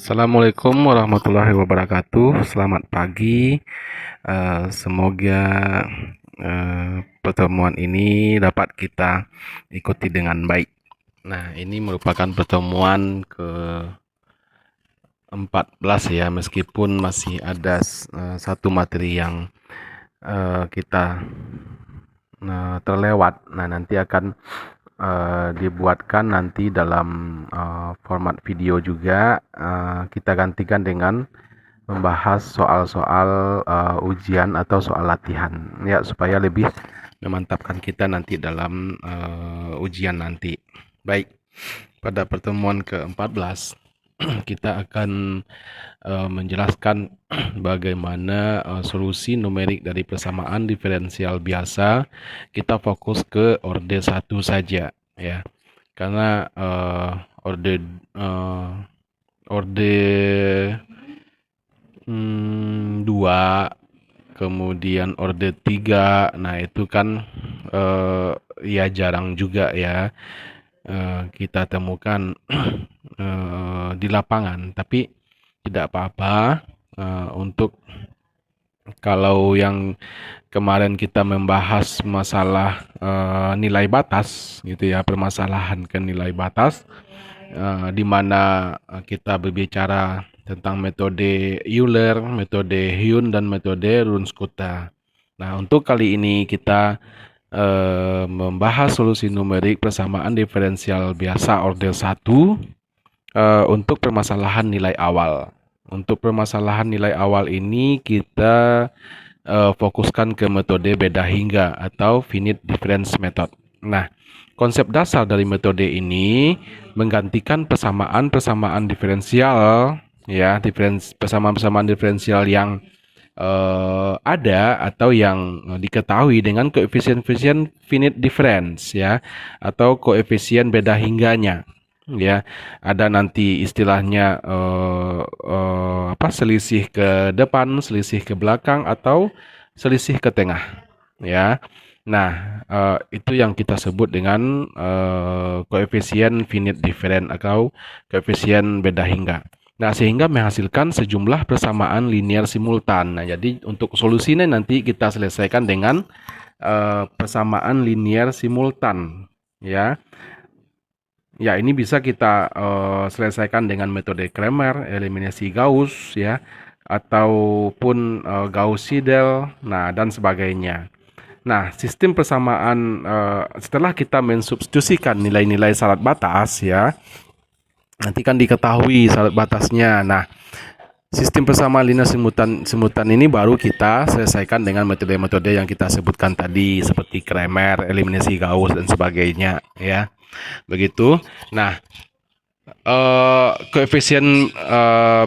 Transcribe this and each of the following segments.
Assalamualaikum warahmatullahi wabarakatuh. Selamat pagi. Semoga pertemuan ini dapat kita ikuti dengan baik. Nah, ini merupakan pertemuan ke-14 ya, meskipun masih ada satu materi yang kita terlewat. Nah, nanti akan dibuatkan nanti dalam format video juga. Kita gantikan dengan membahas soal-soal ujian atau soal latihan ya, supaya lebih memantapkan kita nanti dalam ujian nanti. Baik, pada pertemuan ke-14 kita akan menjelaskan bagaimana solusi numerik dari persamaan diferensial biasa. Kita fokus ke orde 1 saja ya, karena orde 2, kemudian orde 3, nah itu kan ya jarang juga ya kita temukan di lapangan. Tapi tidak apa-apa, untuk kalau yang kemarin kita membahas masalah nilai batas gitu ya, permasalahan ke nilai batas, di mana kita berbicara tentang metode Euler, metode Huynh, dan metode Runge-Kutta. Nah, untuk kali ini kita membahas solusi numerik persamaan diferensial biasa orde 1 untuk permasalahan nilai awal. Untuk permasalahan nilai awal ini kita fokuskan ke metode beda hingga atau finite difference method. Nah, konsep dasar dari metode ini menggantikan persamaan-persamaan diferensial ya, persamaan-persamaan diferensial yang ada atau yang diketahui dengan koefisien-koefisien finite difference ya, atau koefisien beda hingganya ya. Ada nanti istilahnya selisih ke depan, selisih ke belakang, atau selisih ke tengah ya. Nah, itu yang kita sebut dengan koefisien finite difference atau koefisien beda hingga. Nah, sehingga menghasilkan sejumlah persamaan linear simultan. Nah, jadi untuk solusinya nanti kita selesaikan dengan persamaan linear simultan ya. Ya, ini bisa kita selesaikan dengan metode Cramer, eliminasi Gauss ya, ataupun Gauss-Seidel, nah dan sebagainya. Nah, sistem persamaan setelah kita mensubstitusikan nilai-nilai syarat batas ya, nanti kan diketahui syarat batasnya. Nah, sistem persamaan linear simultan ini baru kita selesaikan dengan metode-metode yang kita sebutkan tadi, seperti Cramer, eliminasi Gauss, dan sebagainya ya. Begitu. Nah, koefisien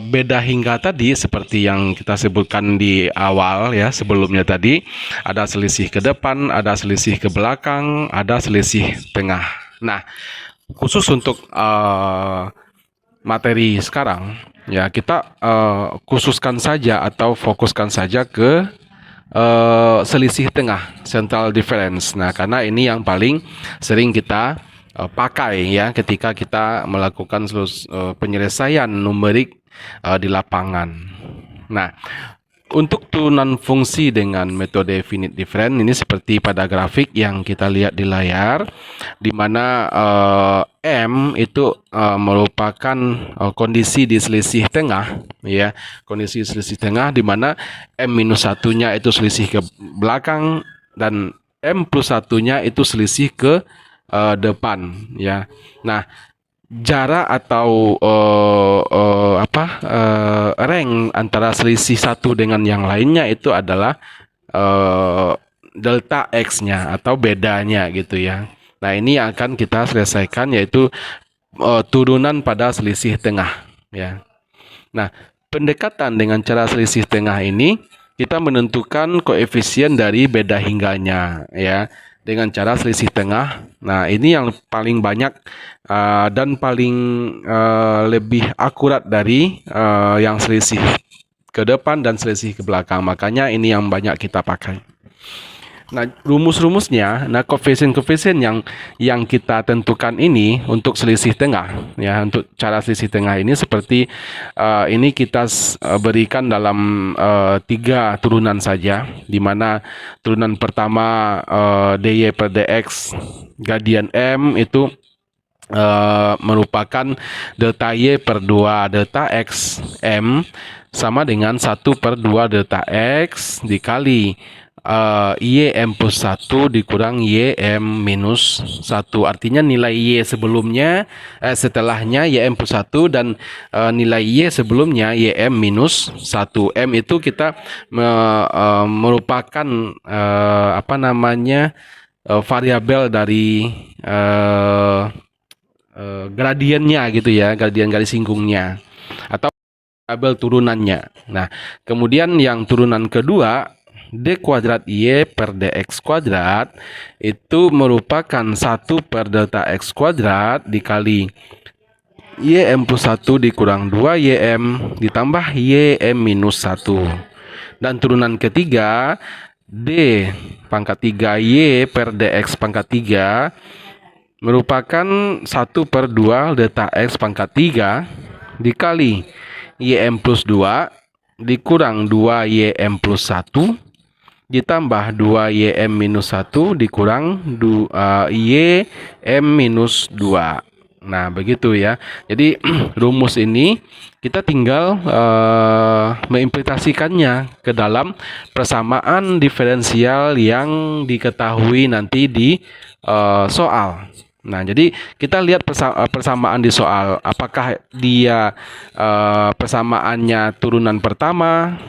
beda hingga tadi seperti yang kita sebutkan di awal ya, sebelumnya tadi, ada selisih ke depan, ada selisih ke belakang, ada selisih tengah. Nah, khusus untuk materi sekarang ya, kita khususkan saja atau fokuskan saja ke selisih tengah, central difference. Nah, karena ini yang paling sering kita pakai ya ketika kita melakukan penyelesaian numerik di lapangan. Nah, untuk turunan fungsi dengan metode finite difference ini seperti pada grafik yang kita lihat di layar, di mana M itu merupakan kondisi di selisih tengah ya, kondisi selisih tengah di mana M-1-nya itu selisih ke belakang dan M+1-nya itu selisih ke depan ya. Nah, jarak atau rank antara selisih satu dengan yang lainnya itu adalah delta X-nya atau bedanya gitu ya. Nah, ini akan kita selesaikan, yaitu turunan pada selisih tengah ya. Nah, pendekatan dengan cara selisih tengah ini kita menentukan koefisien dari beda hingganya ya, dengan cara selisih tengah. Nah, ini yang paling banyak dan paling lebih akurat dari yang selisih ke depan dan selisih ke belakang. Makanya ini yang banyak kita pakai. Nah, rumus-rumusnya, nah koefisien-koefisien yang kita tentukan ini untuk selisih tengah, ya, untuk cara selisih tengah ini seperti ini kita berikan dalam 3 turunan saja, di mana turunan pertama dy per dx gradien m itu merupakan delta y per 2 delta x m sama dengan 1/2 delta x dikali YM plus 1 dikurang YM minus 1. Artinya nilai Y sebelumnya, setelahnya YM plus 1 dan nilai Y sebelumnya YM minus 1. M itu kita merupakan variabel dari gradiennya gitu ya, gradien garis singgungnya atau variabel turunannya. Nah, kemudian yang turunan kedua d kuadrat y per dx kuadrat itu merupakan 1 per delta x kuadrat dikali ym plus 1 dikurang 2 ym ditambah ym minus 1. Dan turunan ketiga d pangkat 3 y per dx pangkat 3 merupakan 1/2 delta x pangkat 3 dikali ym plus 2 dikurang 2 ym plus 1 ditambah 2 ym minus 1 dikurang ym minus 2. Nah, begitu ya. Jadi rumus ini kita tinggal mengimplementasikannya ke dalam persamaan diferensial yang diketahui nanti di soal. Nah, jadi kita lihat persamaan di soal. Apakah dia persamaannya turunan pertama,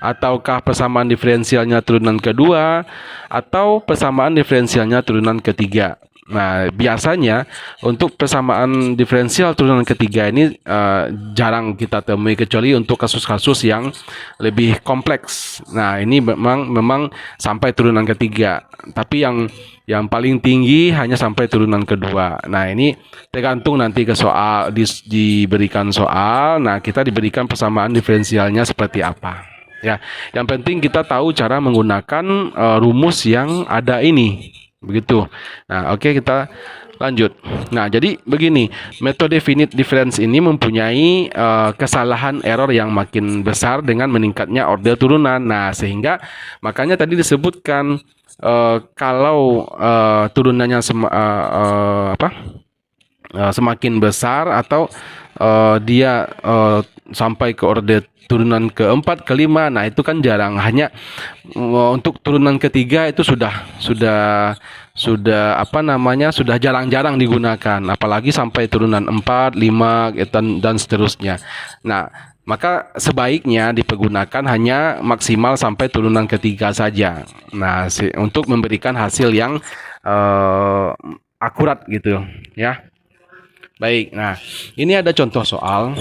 ataukah persamaan diferensialnya turunan kedua, atau persamaan diferensialnya turunan ketiga. Nah, biasanya untuk persamaan diferensial turunan ketiga ini jarang kita temui kecuali untuk kasus-kasus yang lebih kompleks. Nah, ini memang sampai turunan ketiga. Tapi yang paling tinggi hanya sampai turunan kedua. Nah, ini tergantung nanti ke soal diberikan soal. Nah, kita diberikan persamaan diferensialnya seperti apa. Ya, yang penting kita tahu cara menggunakan rumus yang ada ini. Begitu. Nah, oke, kita lanjut. Nah, jadi begini, metode finite difference ini mempunyai kesalahan error yang makin besar dengan meningkatnya order turunan. Nah, sehingga makanya tadi disebutkan kalau turunannya semakin besar atau dia sampai ke order turunan keempat, kelima, nah itu kan jarang. Hanya untuk turunan ketiga itu sudah jarang-jarang digunakan, apalagi sampai turunan 4, 5 dan seterusnya. Nah, maka sebaiknya dipergunakan hanya maksimal sampai turunan ketiga saja. Nah, untuk memberikan hasil yang akurat gitu ya. Baik, nah ini ada contoh soal.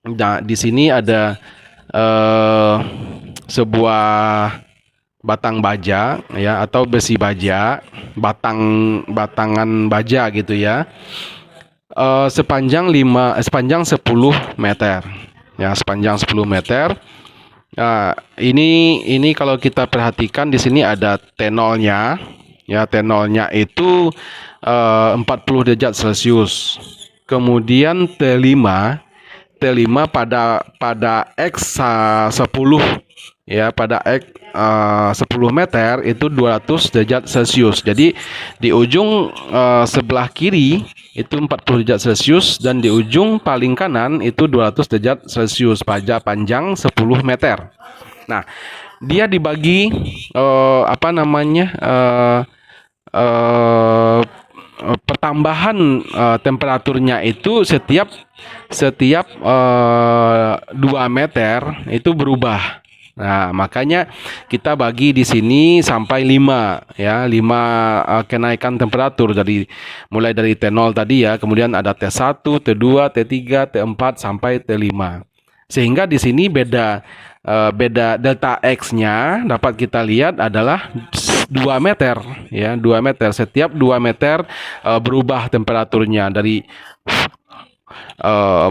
Nah, di sini ada sebuah batang baja ya, atau besi baja, batangan baja gitu ya, sepanjang 10 meter ya, sepanjang 10 meter. Nah, ini kalau kita perhatikan di sini ada T0-nya ya, T0-nya itu 40 derajat Celcius. Kemudian T5 pada X 10 ya, pada X 10 meter itu 200 derajat Celcius. Jadi di ujung sebelah kiri itu 40 derajat Celcius dan di ujung paling kanan itu 200 derajat Celcius pada panjang 10 meter. Nah, dia dibagi pertambahan temperaturnya itu setiap 2 meter itu berubah. Nah, makanya kita bagi di sini sampai 5 ya, 5 kenaikan temperatur mulai dari T0 tadi ya, kemudian ada T1, T2, T3, T4 sampai T5. Sehingga di sini beda delta X-nya dapat kita lihat adalah 2 meter ya, 2 meter. Setiap 2 meter berubah temperaturnya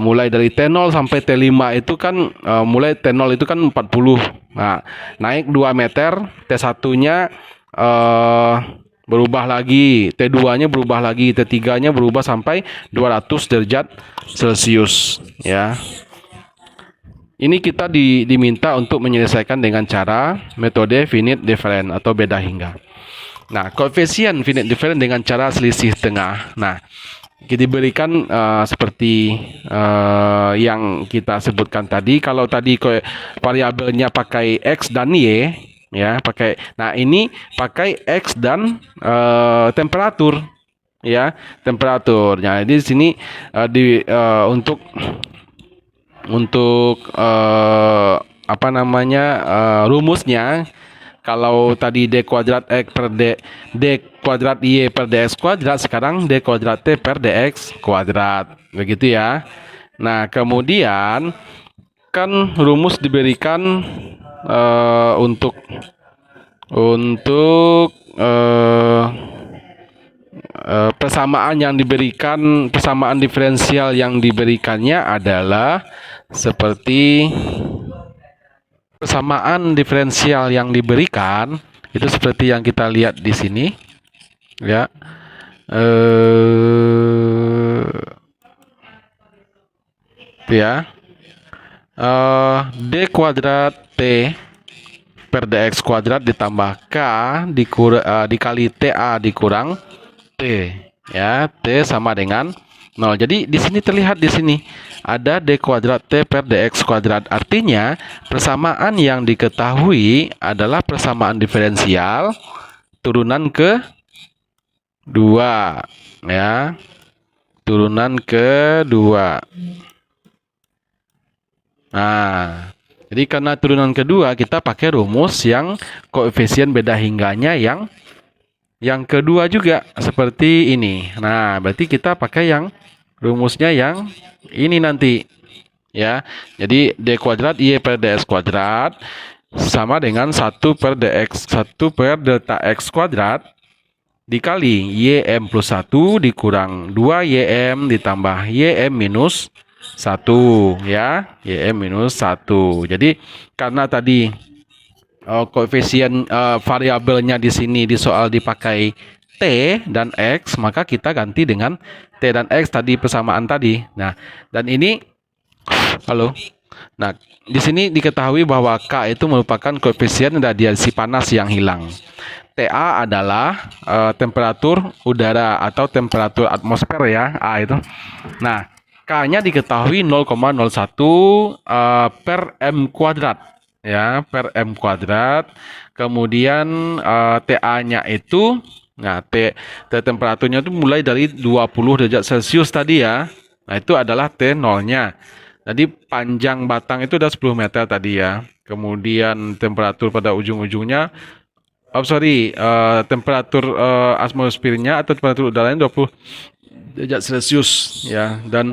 mulai dari T0 sampai T5 itu kan mulai T0 itu kan 40. Nah, naik 2 meter, T1-nya eh, berubah lagi, T2-nya berubah lagi, T3-nya berubah sampai 200 derajat Celcius, ya. Ini kita diminta untuk menyelesaikan dengan cara metode finite difference atau beda hingga. Nah, koefisien finite difference dengan cara selisih tengah. Nah, diberikan seperti yang kita sebutkan tadi. Kalau tadi variabelnya pakai x dan y, ya pakai. Nah, ini pakai x dan temperatur, ya temperatur. Nah, di sini untuk apa namanya rumusnya. Kalau tadi d kuadrat x per d kuadrat y per dx kuadrat, sekarang d kuadrat t per dx kuadrat, begitu ya. Nah, kemudian kan rumus diberikan untuk persamaan diferensial yang diberikannya adalah seperti persamaan diferensial yang diberikan itu seperti yang kita lihat di sini, ya. Itu ya. D kuadrat T per dx kuadrat ditambah K dikali TA dikurang T, ya. T sama dengan 0. Jadi di sini terlihat di sini ada d kuadrat t per dx kuadrat. Artinya persamaan yang diketahui adalah persamaan diferensial turunan ke 2, ya. Turunan ke 2. Nah, jadi karena turunan kedua kita pakai rumus yang koefisien beda hingganya yang kedua juga seperti ini. Nah, berarti kita pakai yang rumusnya yang ini nanti, ya. Jadi d kuadrat y per dx kuadrat sama dengan 1 per delta x kuadrat dikali ym plus 1 dikurang 2ym ditambah ym minus 1, ya. Ym minus 1. Jadi karena tadi koefisien variabelnya di sini di soal dipakai T dan X, maka kita ganti dengan T dan X tadi persamaan tadi. Nah, dan ini halo. Nah, di sini diketahui bahwa K itu merupakan koefisien radiasi panas yang hilang. TA adalah temperatur udara atau temperatur atmosfer, ya, A itu. Nah, K-nya diketahui 0,01 per M kuadrat, ya, per M kuadrat. Kemudian TA-nya itu, nah, temperaturnya itu mulai dari 20 derajat Celcius tadi, ya. Nah, itu adalah T0-nya. Jadi panjang batang itu udah 10 meter tadi, ya. Kemudian temperatur pada ujung-ujungnya, temperatur atmosfernya atau temperatur udaranya 20 derajat Celcius, ya. Dan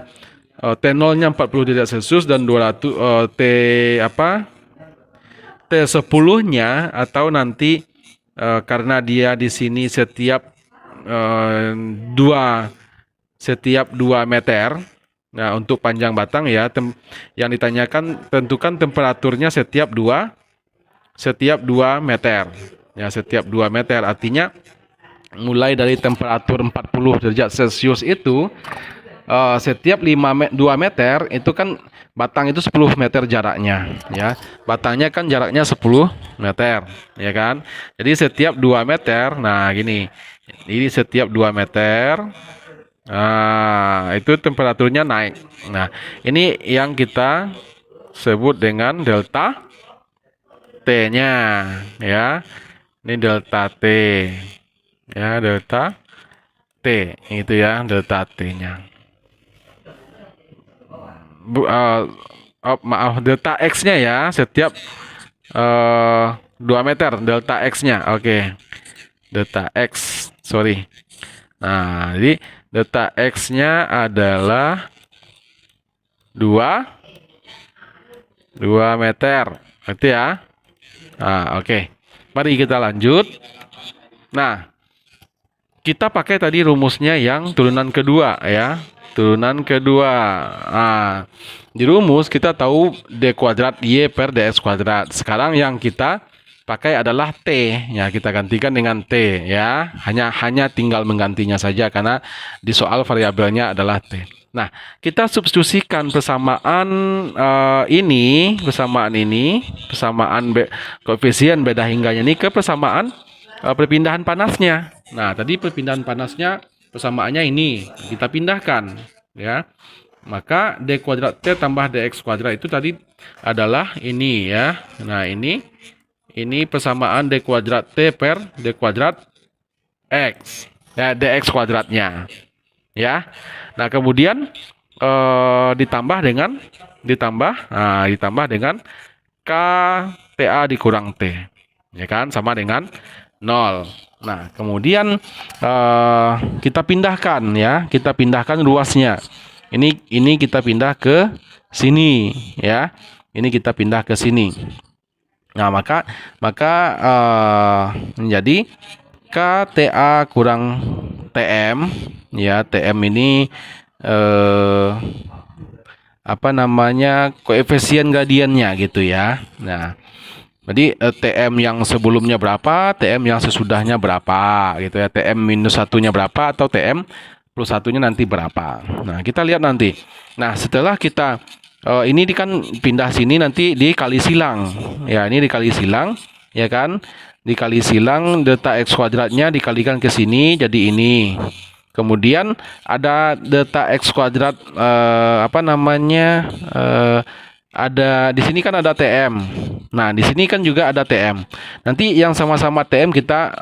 T0-nya 40 derajat Celcius dan 200 T10-nya atau nanti karena dia di sini setiap 2 meter. Nah, untuk panjang batang, ya, yang ditanyakan tentukan temperaturnya setiap 2 meter. Ya, setiap 2 meter artinya mulai dari temperatur 40 derajat Celcius itu setiap 2 meter itu kan batang itu 10 meter jaraknya, ya. Batangnya kan jaraknya 10 meter, ya kan. Jadi setiap 2 meter, nah gini. Ini setiap 2 meter. Nah, itu temperaturnya naik. Nah, ini yang kita sebut dengan delta T-nya, ya. Ini delta T. Ya, delta T. Itu ya, delta T-nya. Maaf, delta X-nya, ya. Setiap 2 meter delta X-nya. Oke. Delta X, sorry. Nah, jadi delta X-nya adalah 2 meter. Itu ya. Nah, oke. Mari kita lanjut. Nah, kita pakai tadi rumusnya yang turunan kedua, ya. Turunan kedua. Nah, di rumus kita tahu d kuadrat y per dx kuadrat. Sekarang yang kita pakai adalah T. Ya, kita gantikan dengan T ya. Hanya tinggal menggantinya saja karena di soal variabelnya adalah T. Nah, kita substitusikan koefisien beda hingganya ini ke persamaan perpindahan panasnya. Nah, tadi perpindahan panasnya persamaannya ini kita pindahkan ya. Maka D kuadrat T tambah DX kuadrat itu tadi adalah ini ya. Nah, ini persamaan D kuadrat T per D kuadrat X. Ya, DX kuadratnya. Ya. Nah, kemudian ditambah dengan KTA dikurang T. Ya kan? Sama dengan 0. Nah, kemudian kita pindahkan ya. Kita pindahkan ruasnya. Ini kita pindah ke sini ya. Ini kita pindah ke sini. Nah, maka menjadi KTA kurang TM ya. TM ini koefisien gradiennya gitu ya. Nah, jadi TM yang sebelumnya berapa, TM yang sesudahnya berapa gitu ya. TM minus satunya berapa atau TM plus satunya nanti berapa. Nah, kita lihat nanti. Nah, setelah kita ini kan pindah sini nanti dikali silang. Ya, ini dikali silang, ya kan? Dikali silang delta X kuadratnya dikalikan ke sini jadi ini. Kemudian ada delta X kuadrat ada di sini kan ada TM. Nah, di sini kan juga ada TM. Nanti yang sama-sama TM kita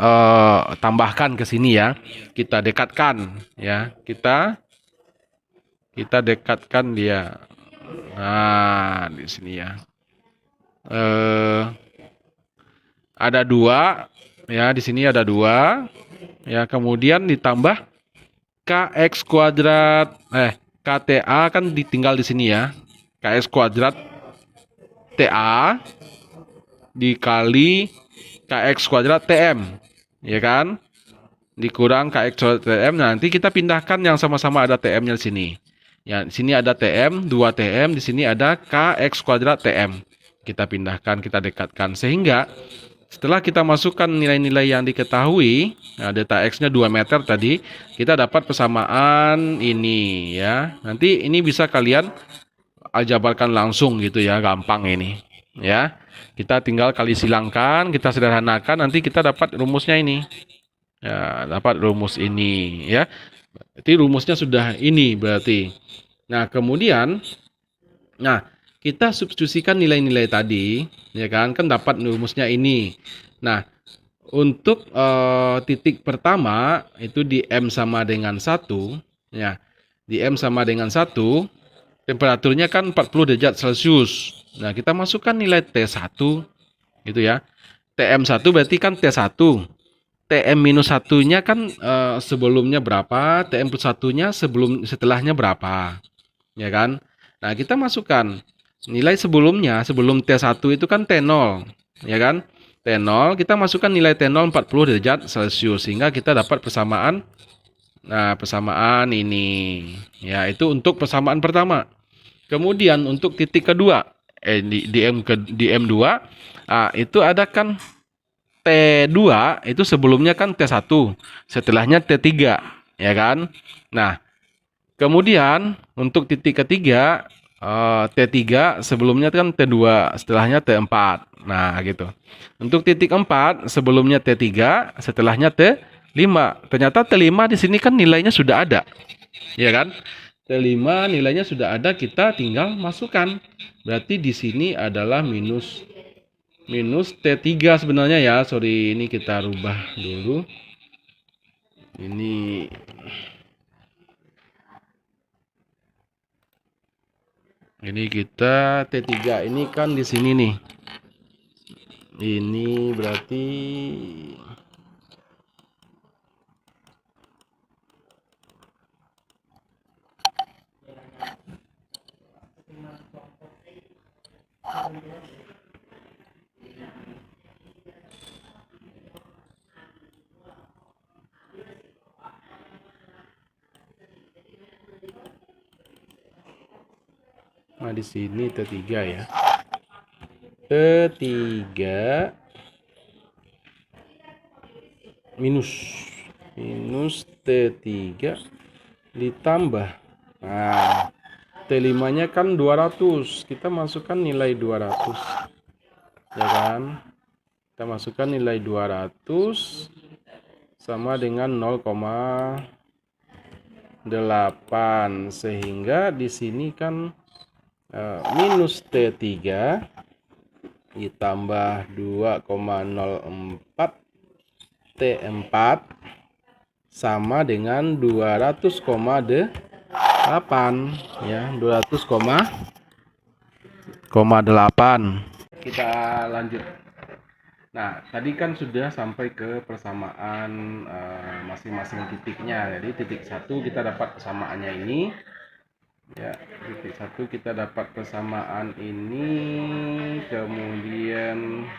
tambahkan ke sini ya. Kita dekatkan ya. Kita dekatkan dia. Nah, di sini ya. Ada 2 ya, di sini ada 2. Ya, kemudian ditambah KX kuadrat KTA kan ditinggal di sini ya. KX kuadrat TA dikali KX kuadrat TM, ya kan? Dikurang KX kuadrat TM. Nanti kita pindahkan yang sama-sama ada TM-nya di sini. Ya, di sini ada TM, 2 TM, di sini ada KX kuadrat TM. Kita pindahkan, kita dekatkan sehingga setelah kita masukkan nilai-nilai yang diketahui, nah delta X-nya 2 meter tadi, kita dapat persamaan ini ya. Nanti ini bisa kalian aljabarkan langsung gitu ya, gampang ini ya. Kita tinggal kali silangkan, kita sederhanakan, nanti kita dapat rumusnya ini ya, dapat rumus ini ya. Jadi rumusnya sudah ini berarti. Nah, kemudian kita substitusikan nilai-nilai tadi ya kan dapat rumusnya ini. Nah, untuk titik pertama itu di M sama dengan 1 ya. Di M sama dengan 1, temperaturnya kan 40 derajat Celcius. Nah, kita masukkan nilai T1 gitu ya. TM1 berarti kan T1. TM minus 1-nya kan sebelumnya berapa, TM plus 1-nya setelahnya berapa. Ya kan? Nah, kita masukkan nilai sebelumnya, sebelum T1 itu kan T0, ya kan? T0, kita masukkan nilai T0 40 derajat Celcius sehingga kita dapat persamaan. Nah, persamaan ini ya, itu untuk persamaan pertama. Kemudian untuk titik kedua di M2 itu ada kan T2 itu sebelumnya kan T1, setelahnya T3, ya kan? Nah, kemudian untuk titik ketiga T3 sebelumnya kan T2, setelahnya T4. Nah, gitu. Untuk titik 4 sebelumnya T3, setelahnya T5. Ternyata T5 di sini kan nilainya sudah ada. Ya kan? T5 nilainya sudah ada, kita tinggal masukkan. Berarti di sini adalah minus T3 sebenarnya ya. Sorry, ini kita rubah dulu. Ini kita T3 ini kan di sini nih. Ini berarti di sini T3 ya. T3 minus T3 ditambah, nah T5 nya kan 200, kita masukkan nilai 200 ya kan, kita masukkan nilai 200 sama dengan 0,8, sehingga di sini kan minus T3 ditambah 2,04 T4 sama dengan 200,8 ya, 200,8. Kita lanjut. Nah, tadi kan sudah sampai ke persamaan masing-masing titiknya. Jadi titik 1 kita dapat persamaannya ini. Ya, titik 1 kita dapat persamaan ini, kemudian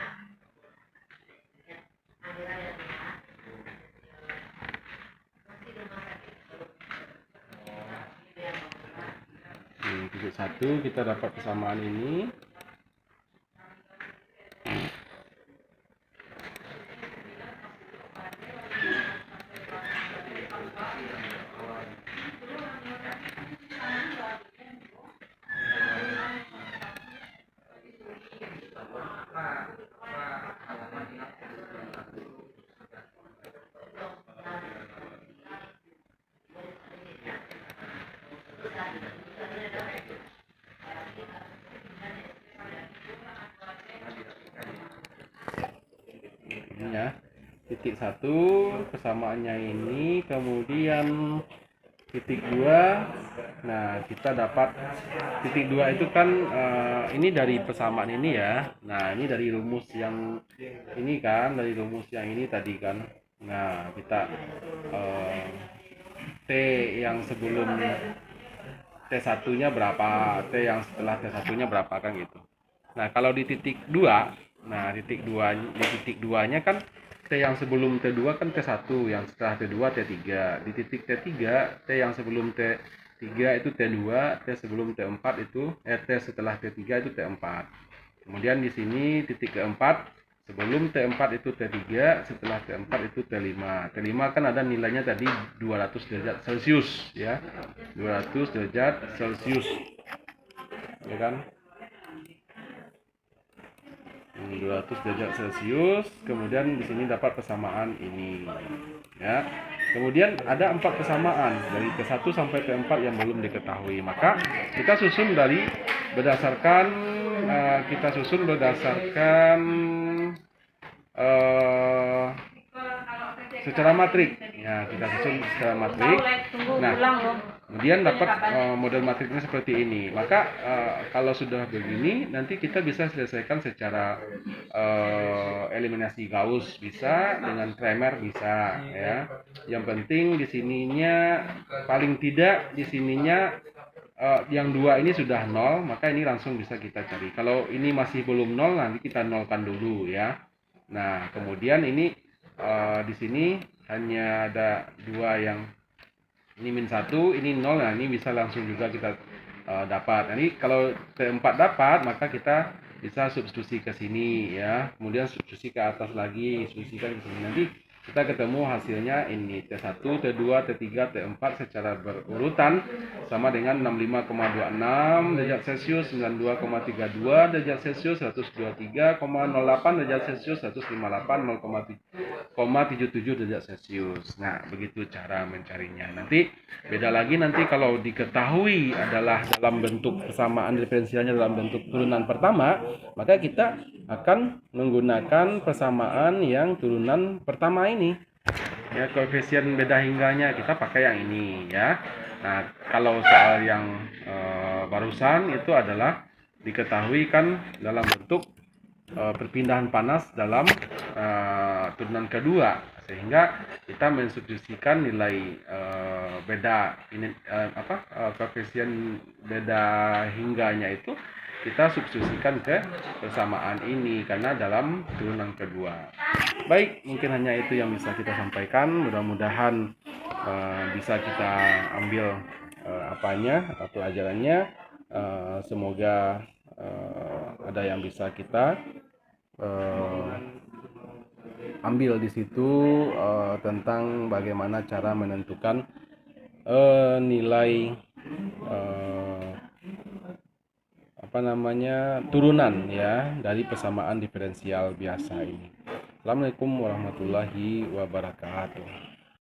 titik 1 kita dapat persamaan ini. Ya, titik 1 persamaannya ini, kemudian titik 2. Nah, kita dapat titik 2 itu kan ini dari persamaan ini ya. Nah, ini dari rumus yang ini kan, dari rumus yang ini tadi kan. Nah, kita T yang sebelum T1 nya berapa, T yang setelah T1 nya berapa kan gitu. Nah, kalau di titik 2, nah titik 2, di titik 2 nya kan T yang sebelum T2 kan T1, yang setelah T2 T3. Di titik T3, T yang sebelum T3 itu T2, T sebelum T4 itu T setelah T3 itu T4. Kemudian di sini titik keempat, sebelum T4 itu T3, setelah T4 itu T5. T5 kan ada nilainya tadi 200 derajat Celcius ya. 200 derajat Celcius. Ya kan? 200 derajat Celcius. Kemudian di sini dapat persamaan ini ya. Kemudian ada 4 persamaan dari T1 sampai T4 yang belum diketahui. Maka kita susun berdasarkan secara matrik. Ya, kita susun secara matrik. Nah, kemudian dapat model matriknya seperti ini. Maka kalau sudah begini, nanti kita bisa selesaikan secara eliminasi Gauss bisa, dengan Cramer bisa ya. Yang penting di sininya paling tidak di sininya yang dua ini sudah 0, maka ini langsung bisa kita cari. Kalau ini masih belum 0, nanti kita nolkan dulu ya. Nah, kemudian ini di sini hanya ada dua yang ini -1, ini 0. Nah, ini bisa langsung juga kita dapat. Jadi kalau T4 dapat, maka kita bisa substitusi ke sini ya. Kemudian substitusi ke atas lagi, substitusikan ke sini. Nanti kita ketemu hasilnya ini T1, T2, T3, T4 secara berurutan sama dengan 65,26 derajat Celcius, 92,32 derajat Celcius, 123,08 derajat Celcius, 158,0,77 derajat Celcius. Nah, begitu cara mencarinya. Nanti beda lagi nanti kalau diketahui adalah dalam bentuk persamaan diferensialnya dalam bentuk turunan pertama, maka kita akan menggunakan persamaan yang turunan pertama ini. Ya, koefisien beda hingganya kita pakai yang ini ya. Nah, kalau soal yang barusan itu adalah diketahui kan dalam bentuk perpindahan panas dalam turunan kedua, sehingga kita mensubstitusikan nilai beda ini koefisien beda hingganya itu kita substitusikan ke persamaan ini karena dalam turunan kedua. Baik, mungkin hanya itu yang bisa kita sampaikan. Mudah-mudahan bisa kita ambil pelajarannya. Semoga ada yang bisa kita ambil di situ tentang bagaimana cara menentukan nilai eh, turunan ya dari persamaan diferensial biasa ini. Assalamualaikum warahmatullahi wabarakatuh.